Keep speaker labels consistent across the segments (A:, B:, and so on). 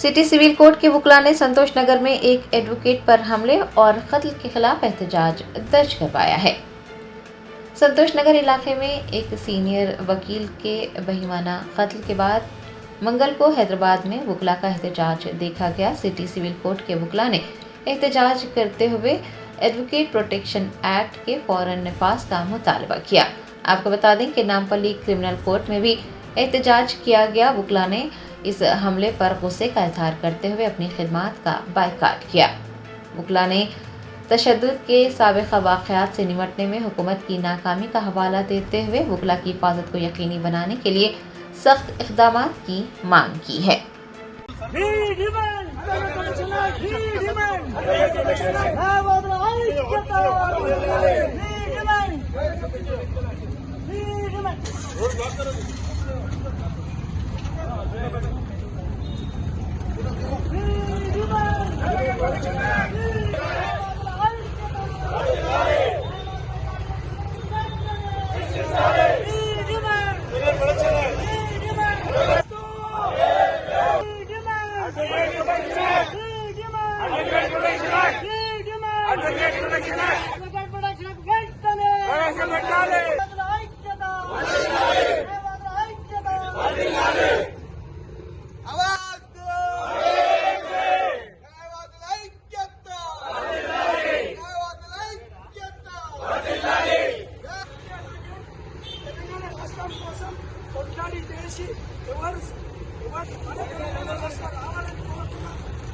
A: City civil court के वकील ने संतोष नगर में एक एडवोकेट पर हमले और कत्ल के खिलाफ एहतजाज दर्ज करवाया है। संतोष नगर इलाके में एक सीनियर वकील के बहिमाना कत्ल के बाद मंगल को हैदराबाद में वकील का एहतजाज देखा गया। सिटी सिविल कोर्ट के वकील ने एहतजाज करते हुए एडवोकेट प्रोटेक्शन एक्ट के फौरन नफाज का मुतालबा किया। आपको बता दें कि नामपल्ली क्रिमिनल कोर्ट में भी एहतजाज किया गया। वकील ने इस हमले पर गुस्से का इजहार करते हुए अपनी खिदमात का बायकाट किया। वकील ने तशद्दुद के साबिक़ा वाक़यात से निपटने में हुकूमत की नाकामी का हवाला देते हुए वकील की हिफाजत को यकीनी बनाने के लिए सख्त इक़दाम की मांग की है।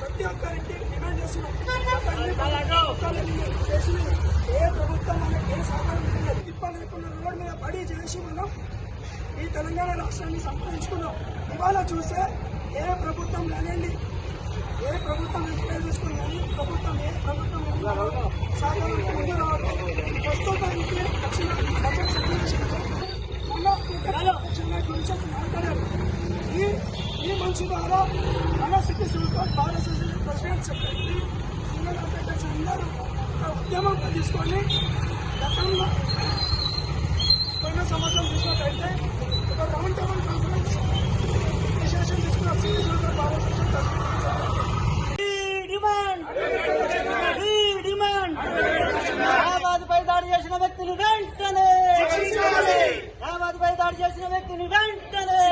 B: ప్రతి ఒక్కరికి డిమాండ్ చేస్తున్నాం. ఏ ప్రభుత్వం మనకి ఏ సహకారం తిప్పలేకుండా రోడ్ మీద పడి చేసి మనం ఈ తెలంగాణ రాష్ట్రాన్ని సంపాదించుకున్నాం. ఇవాళ చూస్తే ఏ ప్రభుత్వం కానివ్వండి, ఏ ప్రభుత్వం ఎక్స్ప్లెయిన్ చేసుకుని కానీ ప్రభుత్వం ఏ ప్రభుత్వం సహకారం ముందు రావడం ప్రస్తుతానికి వచ్చిన బడ్జెట్ సన్నివేశంలో గురించి మాట్లాడారు. ఈ మనిషి ద్వారా మన city civil court bar association president secretary సింగల్ అఫెక్టర్స్ అందరూ ఒక ఉద్యమం తీసుకొని గతంలో కొన్ని సంవత్సరం చూసినట్టయితే ఒక రౌండ్ టేబుల్ కాన్ఫరెన్స్ విశేషం తీసుకున్న city civil court bar association
C: పై దాడి చేసిన వ్యక్తిని వెంటనే పై దాడి చేసిన వ్యక్తిని వెంటనే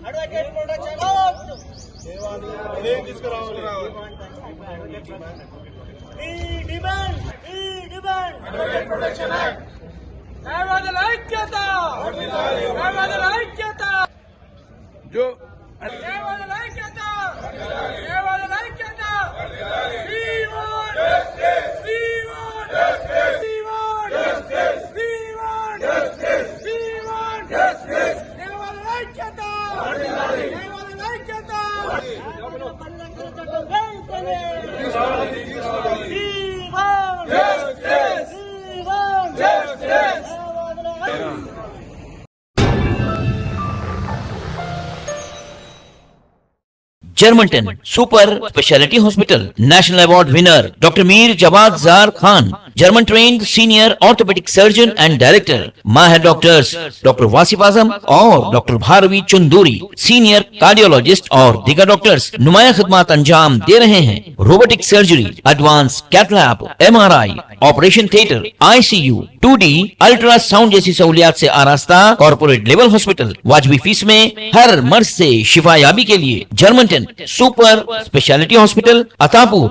C: అడ్వకేట్ ప్రొటెక్షన్
D: जो Germanten super speciality hospital national award winner doctor Mir Jawad Zar Khan, German trained senior orthopaedic surgeon and director, माहिर डॉक्टर्स डॉक्टर वासिफ आजम और doctor Bharavi Chanduri, senior cardiologist और दीगर डॉक्टर्स नुमाया खिदमत अंजाम दे रहे हैं। Robotic surgery, advance cath lab, MRI, operation theatre, ICU, 2D ultrasound जैसी सहूलियात से आरास्ता कॉर्पोरेट लेवल हॉस्पिटल, वाजबी फीस में हर मर्ज से शिफायाबी के लिए Germanton super speciality hospital, Attapur.